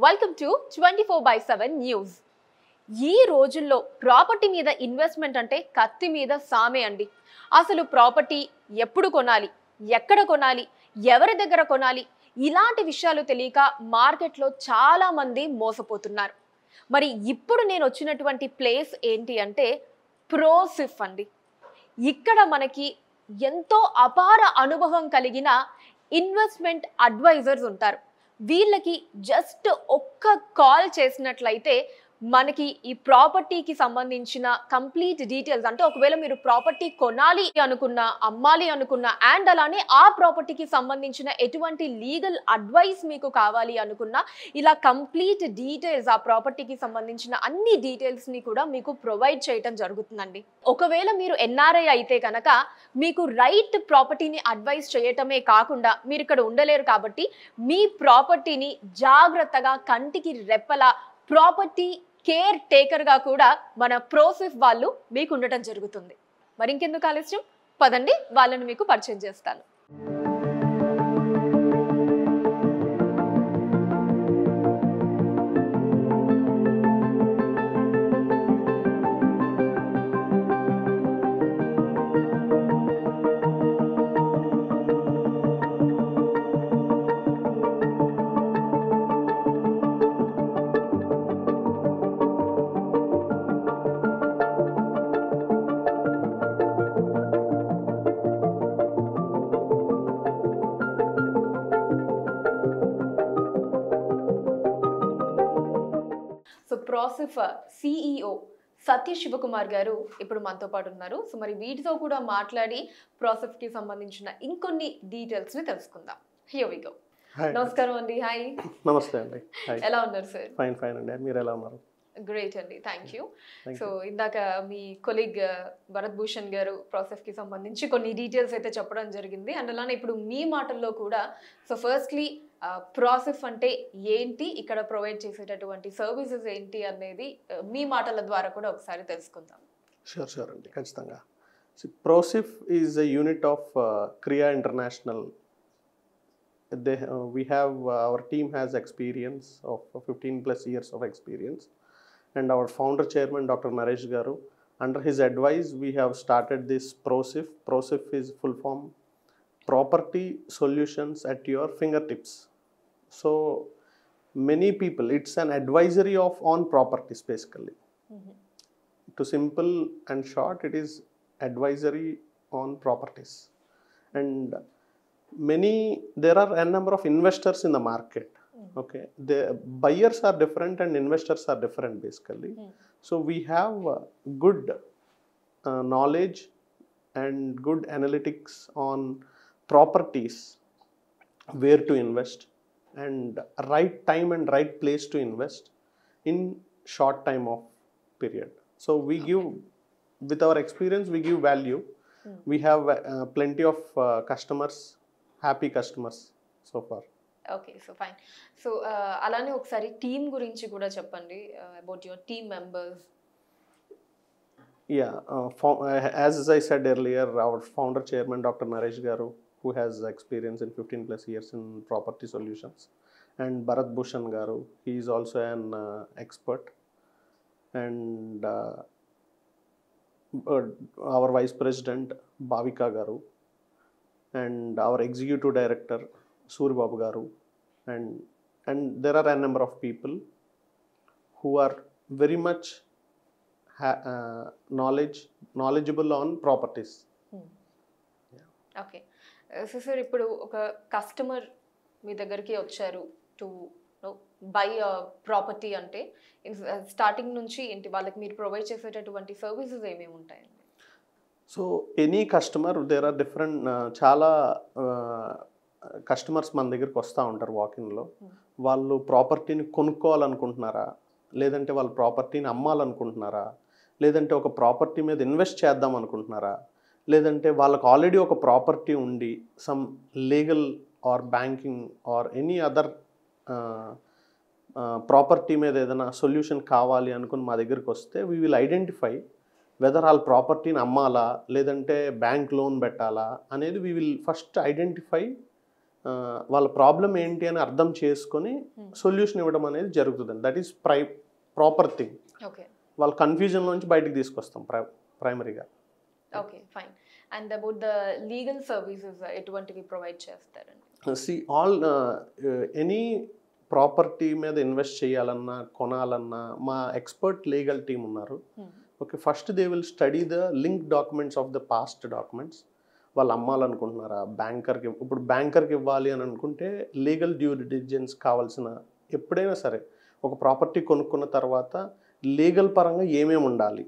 Welcome to 24/7 news. ఈ రోజుల్లో property మీద ఇన్వెస్ట్మెంట్ అంటే కత్తి మీద సామే అండి. అసలు ప్రాపర్టీ ఎప్పుడు కొనాలి, ఎక్కడ కొనాలి, ఎవరి దగ్గర కొనాలి, ఇలాంటి విషయాలు తెలియక మార్కెట్లో చాలా మంది మోసపోతున్నారు. మరి ఇప్పుడు నేను వచ్చినటువంటి ప్లేస్ ఏంటి అంటే ప్రోసిఫ్ అండి. ఇక్కడ మనకి ఎంతో అపార అనుభవం కలిగిన ఇన్వెస్ట్మెంట్ అడ్వైజర్స్ ఉంటారు. వీళ్ళకి జస్ట్ ఒక్క కాల్ చేసినట్లయితే మనకి ఈ ప్రాపర్టీకి సంబంధించిన కంప్లీట్ డీటెయిల్స్, అంటే ఒకవేళ మీరు ప్రాపర్టీ కొనాలి అనుకున్నా, అమ్మాలి అనుకున్నా, అండ్ అలానే ఆ ప్రాపర్టీకి సంబంధించిన ఎటువంటి లీగల్ అడ్వైస్ మీకు కావాలి అనుకున్నా, ఇలా కంప్లీట్ డీటెయిల్స్, ఆ ప్రాపర్టీకి సంబంధించిన అన్ని డీటెయిల్స్ ని కూడా మీకు ప్రొవైడ్ చేయటం జరుగుతుందండి. ఒకవేళ మీరు ఎన్ఆర్ఐ అయితే కనుక మీకు రైట్ ప్రాపర్టీని అడ్వైస్ చేయటమే కాకుండా మీరు ఇక్కడ ఉండలేరు కాబట్టి మీ ప్రాపర్టీని జాగ్రత్తగా కంటికి రెప్పలా ప్రాపర్టీ కేర్ టేకర్గా కూడా మన ప్రోసిఫ్ వాళ్ళు మీకు ఉండటం జరుగుతుంది. మరి ఇంకెందుకు ఆలస్యం, పదండి వాళ్ళని మీకు పరిచయం చేస్తాను. సో ప్రోసిఫ్ సిఇఓ సత్య శివకుమార్ గారు ఇప్పుడు మనతో పాటు ఉన్నారు. సో మరి వీటితో కూడా మాట్లాడి ప్రోసిఫ్ కి సంబంధించిన ఇంకొన్ని డీటెయిల్స్ ని తెలుసుకుందాం. Here we go. నమస్కారం అండి. హాయ్. నమస్తే అండి. ఎలా ఉన్నారు సార్? ఫైన్ ఫైన్ అండి. మీరు ఎలా ఉన్నారు? గ్రేట్ అండి, థ్యాంక్ యూ. సో ఇందాక మీ కొలీగ్ భరత్ భూషణ్ గారు ప్రోసిఫ్ కి సంబంధించి కొన్ని డీటెయిల్స్ అయితే చెప్పడం జరిగింది. అండ్ అలానే ఇప్పుడు మీ మాటల్లో కూడా, సో ఫస్ట్లీ ప్రోసిఫ్ అంటే ఏంటి, ఇక్కడ ప్రొవైడ్ చేసేటటువంటి సర్వీసెస్ ఏంటి అనేది మీ మాటల ద్వారా కూడా ఒకసారి తెలుసుకుందాం. షూర్ అండి, ఖచ్చితంగా. ప్రోసిఫ్ ఈజ్ ఎ యూనిట్ ఆఫ్ క్రియా international. We have our team has experience of 15 plus years of experience, and our founder chairman Dr. Naresh Garu, under his advice we have started this Prosif. Prosif is full form property solutions at your fingertips. So many people, it's an advisory of on properties basically. To simple and short, it is advisory on properties. And there are a number of investors in the market. Okay, the buyers are different and investors are different basically. So we have good knowledge and good analytics on properties, where to invest, and right time and right place to invest in short time of period. So we give, with our experience, we give value. We have plenty of customers, happy customers so far. Okay, so fine. So అలానే ఒకసారి team గురించి కూడా చెప్పండి, about your team members. Yeah, as I said earlier, our founder chairman Dr. Naresh Garu, who has experience in 15 plus years in property solutions, and Bharat Bhushan Garu, he is also an expert, and our vice president Bhavika Garu, and our executive director Surya Babu Garu, and there are a number of people who are very much knowledgeable on properties. Okay, so sir ఇప్పుడు ఒక customer మీ దగ్గరికి వచ్చారు to buy property అంటే starting నుంచి ఏంటి వాళ్ళకి మీరు ప్రొవైడ్ చేసేటటువంటి సర్వీసెస్ ఏమేమి ఉంటాయండి? So any customer, there are different, చాలా కస్టమర్స్ మన దగ్గరికి వస్తూ ఉంటారు వాకింగ్లో. వాళ్ళు ప్రాపర్టీని కొనుక్కోవాలనుకుంటున్నారా, లేదంటే వాళ్ళు ప్రాపర్టీని అమ్మాలనుకుంటున్నారా, లేదంటే ఒక ప్రాపర్టీ మీద ఇన్వెస్ట్ చేద్దాం అనుకుంటున్నారా, లేదంటే వాళ్ళకు ఆల్రెడీ ఒక ప్రాపర్టీ ఉండి some legal are banking or any other property మీద ఏదైనా సొల్యూషన్ కావాలి అనుకుని మా దగ్గరికి వస్తే వీ విల్ ఐడెంటిఫై వెదర్ వాళ్ళ ప్రాపర్టీని అమ్మాలా లేదంటే బ్యాంక్ లోన్ పెట్టాలా అనేది వీ విల్ ఫస్ట్ ఐడెంటిఫై వాళ్ళ ప్రాబ్లం ఏంటి అని అర్థం చేసుకొని సొల్యూషన్ ఇవ్వడం అనేది జరుగుతుంది. That is proper thing. Okay, వాళ్ళ కన్ఫ్యూజన్ నుంచి బయటకు తీసుకొస్తాం ప్రైమరీగా. Okay, fine. And about the legal services ఎటువంటివి ప్రొవైడ్ చేస్తారండి? ఆల్ ఎనీ ప్రాపర్టీ మీద ఇన్వెస్ట్ చేయాలన్నా కొనాలన్నా మా ఎక్స్పర్ట్ లీగల్ టీమ్ ఉన్నారు. Okay, first they will study the link documents of the past documents. వాళ్ళు అమ్మాలనుకుంటున్నారా, బ్యాంకర్కి, ఇప్పుడు బ్యాంకర్కి ఇవ్వాలి అని అనుకుంటే లీగల్ డ్యూ డిలిజెన్స్ కావాల్సిన, ఎప్పుడైనా సరే ఒక ప్రాపర్టీ కొనుక్కున్న తర్వాత లీగల్ పరంగా ఏమేమి ఉండాలి,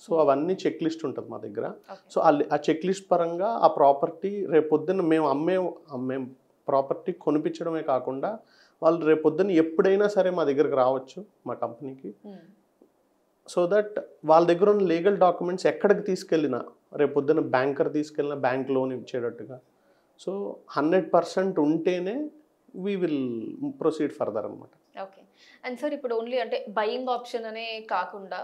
సో అవన్నీ చెక్ లిస్ట్ ఉంటుంది మా దగ్గర. సో ఆ చెక్ లిస్ట్ పరంగా ఆ ప్రాపర్టీ రేపొద్దున మేము అమ్మే ప్రాపర్టీ కొనిపించడమే కాకుండా వాళ్ళు రేపొద్దున ఎప్పుడైనా సరే మా దగ్గరకు రావచ్చు మా కంపెనీకి. సో దట్ వాళ్ళ దగ్గర ఉన్న లీగల్ డాక్యుమెంట్స్ ఎక్కడికి తీసుకెళ్ళినా, రేపొద్దున బ్యాంకర్ తీసుకెళ్ళినా బ్యాంక్ లోన్ ఇచ్చేటట్టుగా, సో 100% ఉంటేనే వీ విల్ ప్రొసీడ్ ఫర్దర్ అనమాట. ఓకే. అండ్ సార్, ఇప్పుడు ఓన్లీ అంటే బయింగ్ ఆప్షన్ అనే కాకుండా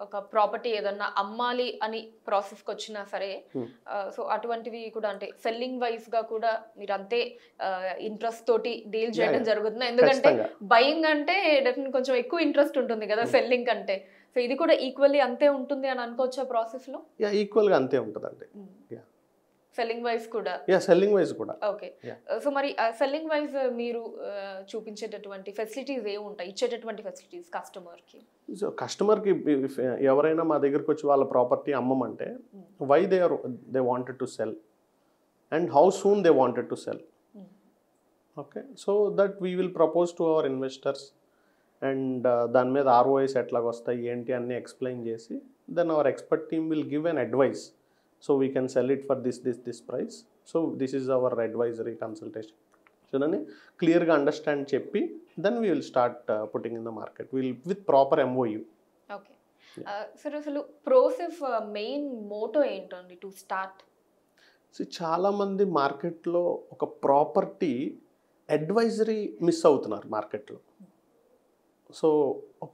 ఒక ప్రాపర్టీ ఏదన్నా అమ్మాలి అని ప్రాసెస్కి వచ్చినా సరే, సో అటువంటివి కూడా అంటే సెల్లింగ్ వైజ్ గా కూడా మీరు అంతే ఇంట్రెస్ట్ తోటి డీల్ చేయడం జరుగుతుంది. ఎందుకంటే బయింగ్ అంటే డెఫినెట్ కొంచెం ఎక్కువ ఇంట్రెస్ట్ ఉంటుంది కదా సెల్లింగ్ కంటే. సో ఇది కూడా ఈక్వల్లీ అంతే ఉంటుంది అని అనుకోవచ్చా ప్రాసెస్ లో? ఈక్వల్గా అంతే ఉంటుందండి. సెల్లింగ్ వైజ్ కూడా? సెల్లింగ్ వైజ్ కూడా. ఓకే. సో మరి సెల్లింగ్ వైజ్ మీరు చూపించేటటువంటి ఫెసిలిటీస్ ఏముంటాయి, ఇచ్చేటటువంటి ఫెసిలిటీస్ కస్టమర్కి? సో కస్టమర్కి ఎవరైనా మా దగ్గరికి వచ్చి వాళ్ళ ప్రాపర్టీ అమ్మమంటే why they wanted to sell and how soon they wanted to sell. Okay, so that we will propose to our investors and దాని మీద ROIs ఎట్లాగ వస్తాయి ఏంటి అన్నీ ఎక్స్ప్లెయిన్ చేసి then our expert team will give an advice. So we can sell it for this price. So this is our advisory consultation. So then clear ga understand cheppi then we will start putting in the market. We'll with proper MOU. Okay. Sir, asalu ProSif main motto entandi to start? See, చాలా మంది market లో ఒక property advisory miss అవుతున్నారు market లో. So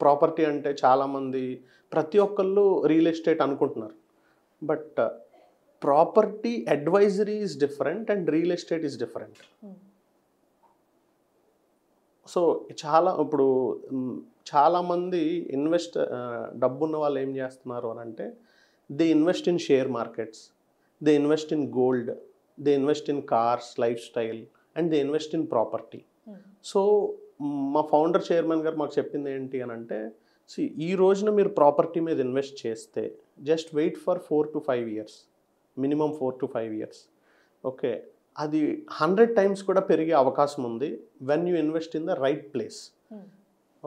property అంటే చాలా మంది ప్రతి ఒక్కళ్ళు రియల్ ఎస్టేట్ అనుకుంటున్నారు. But property advisory is different and real estate is different. So ఇప్పుడు చాలామంది డబ్బున్న వాళ్ళు ఏం చేస్తున్నారు అని అంటే they invest in share markets, they invest in gold, they invest in cars, life style and they invest in property. So మా founder chairman గారు మాకు చెప్పింది ఏంటి అని అంటే, ఈ రోజున మీరు ప్రాపర్టీ మీద ఇన్వెస్ట్ చేస్తే just wait for 4 to 5 years, minimum 4 to 5 years. Okay, అది 100 times కూడా పెరిగే అవకాశం ఉంది when you invest in the right place.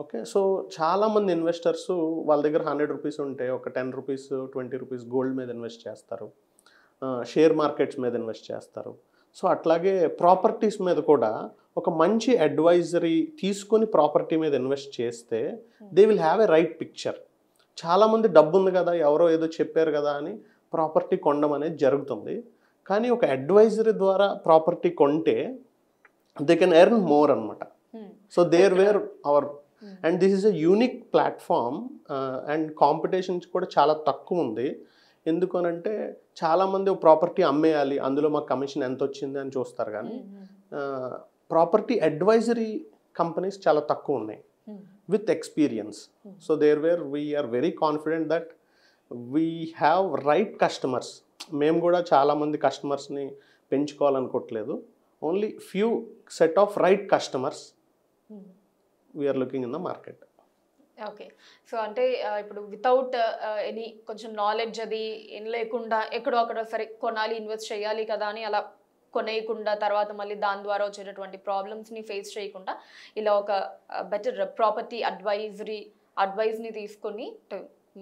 Okay, so చాలామంది ఇన్వెస్టర్స్ వాళ్ళ దగ్గర 100 rupees ఉంటే ఒక 10 rupees 20 rupees గోల్డ్ మీద ఇన్వెస్ట్ చేస్తారు, షేర్ మార్కెట్స్ మీద ఇన్వెస్ట్ చేస్తారు. సో అట్లాగే ప్రాపర్టీస్ మీద కూడా ఒక మంచి అడ్వైజరీ తీసుకొని ప్రాపర్టీ మీద ఇన్వెస్ట్ చేస్తే they will have a right picture. చాలామంది డబ్బు ఉంది కదా, ఎవరో ఏదో చెప్పారు కదా అని ప్రాపర్టీ కొనడం అనేది జరుగుతుంది. కానీ ఒక అడ్వైజరీ ద్వారా ప్రాపర్టీ కొంటే దే కెన్ ఎర్న్ మోర్ అనమాట. So there were our and this is a unique platform and competitions కూడా చాలా తక్కువ ఉంది. ఎందుకు అనంటే చాలామంది ప్రాపర్టీ అమ్మేయాలి, అందులో మాకు కమిషన్ ఎంత వచ్చింది అని చూస్తారు, కానీ ప్రాపర్టీ అడ్వైజరీ కంపెనీస్ చాలా తక్కువ ఉన్నాయి with experience. So there where we are very confident that we have right customers. మేము కూడా చాలా మంది కస్టమర్స్ని పెంచుకోవాలనుకోవట్లేదు. Only few set of right customers we're looking in the market. Okay, so అంటే ఇప్పుడు వితౌట్ ఎనీ కొంచెం నాలెడ్జ్ అది ఏం లేకుండా ఎక్కడో అక్కడ సరే కొనాలి, ఇన్వెస్ట్ చేయాలి కదా అని అలా కొనేయకుండా తర్వాత మళ్ళీ దాని ద్వారా వచ్చేటటువంటి ప్రాబ్లమ్స్ని ఫేస్ చేయకుండా ఇలా ఒక బెటర్ ప్రాపర్టీ అడ్వైజ్ని తీసుకొని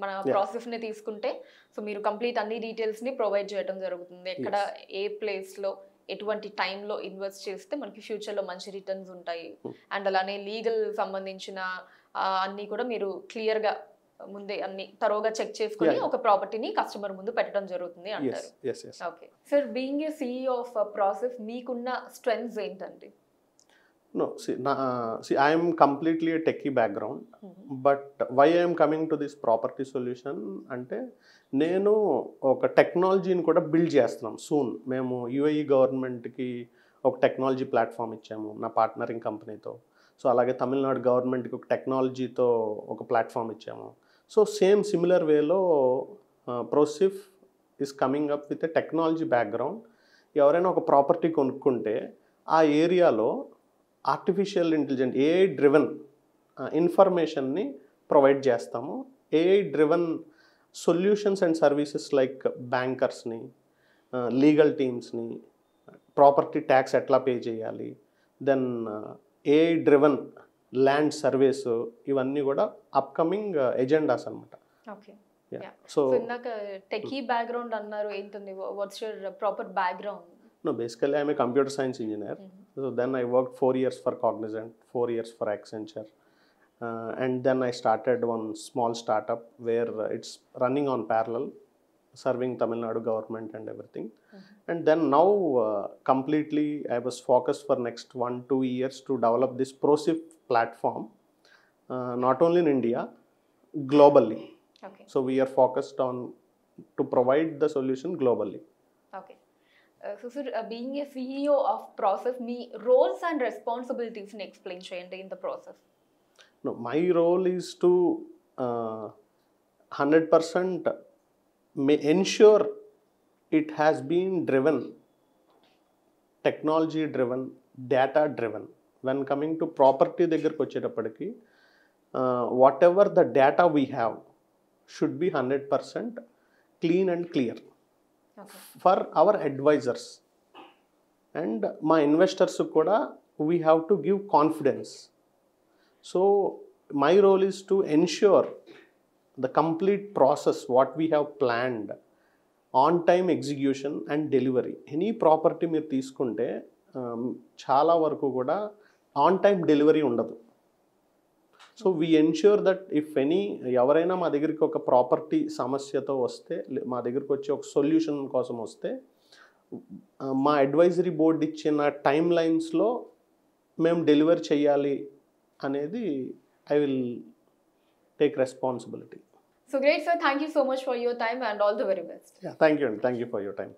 మన ప్రాసెస్ని తీసుకుంటే సో మీరు కంప్లీట్ అన్ని డీటెయిల్స్ని ప్రొవైడ్ చేయడం జరుగుతుంది. ఎక్కడ ఏ ప్లేస్లో ఎటువంటి టైంలో ఇన్వెస్ట్ చేస్తే మనకి ఫ్యూచర్లో మంచి రిటర్న్స్ ఉంటాయి అండ్ అలానే లీగల్ సంబంధించిన అన్నీ కూడా మీరు క్లియర్గా ముందే అన్ని తరోగా చెక్ చేసుకుని ఒక ప్రాపర్టీని కస్టమర్ ముందు పెట్టడం జరుగుతుంది అంటారు. Okay sir, being a CEO of process మీకున్న స్ట్రెంగ్స్ ఏంటండి? No, see, I am completely a techie background, but why I am coming to this property solution అంటే నేను ఒక టెక్నాలజీని కూడా బిల్డ్ చేస్తున్నాం సూన్. మేము UAE గవర్నమెంట్కి ఒక టెక్నాలజీ ప్లాట్ఫామ్ ఇచ్చాము నా పార్ట్నరింగ్ కంపెనీతో. సో అలాగే తమిళనాడు గవర్నమెంట్కి ఒక టెక్నాలజీతో ఒక ప్లాట్ఫామ్ ఇచ్చాము. సో సేమ్ సిమిలర్ వేలో ప్రోసిఫ్ is coming up with a technology background. ఎవరైనా ఒక ప్రాపర్టీ కొనుక్కుంటే ఆ ఏరియాలో ఆర్టిఫిషియల్ ఇంటెలిజెంట్ ఏఐ డ్రివెన్ ఇన్ఫర్మేషన్ని ప్రొవైడ్ చేస్తాము. AI driven solutions and services like బ్యాంకర్స్ని, లీగల్ టీమ్స్ని, ప్రాపర్టీ ట్యాక్స్ ఎట్లా పే చేయాలి, then AI driven land surveys, ఇవన్నీ కూడా అప్కమింగ్ ఎజెండాస్ అనమాట. ఓకే. సో ఇందాక టెకీ బ్యాక్గ్రౌండ్ అన్నారు, ఏంటుంది, what's your proper background? No, basically I'm a computer science engineer. So then I worked 4 years for Cognizant, 4 years for Accenture. And then I started one small startup where it's running on parallel, serving Tamil Nadu government and everything. And then now completely I was focused for next 1-2 years to develop this ProSif platform, not only in India, globally. Okay. So we are focused on to provide the solution globally. Okay. So sir, being a CEO of Process, me roles and responsibilities ని explain చేయండి in the process. No, my role is to 100% ensure it has been driven, technology driven, data driven. When coming to property దగ్గరకు వచ్చేటప్పటికి whatever the data we have should be 100% clean and clear. Okay. For our advisors and my investors kuda, we have to give confidence. So my role is to ensure the complete process what we have planned, on time execution and delivery. Any property మీరు తీసుకుంటే చాలా వరకు కూడా on time delivery ఉండదు. So we ensure that if ఎవరైనా మా దగ్గరికి ఒక ప్రాపర్టీ సమస్యతో వస్తే, మా దగ్గరికి వచ్చి ఒక సొల్యూషన్ కోసం వస్తే, మా అడ్వైజరీ బోర్డు ఇచ్చిన టైమ్ లైన్స్లో మేము డెలివర్ చేయాలి అనేది I will take responsibility. So great sir, thank you so much for your time and all the very best. Thank you for your time.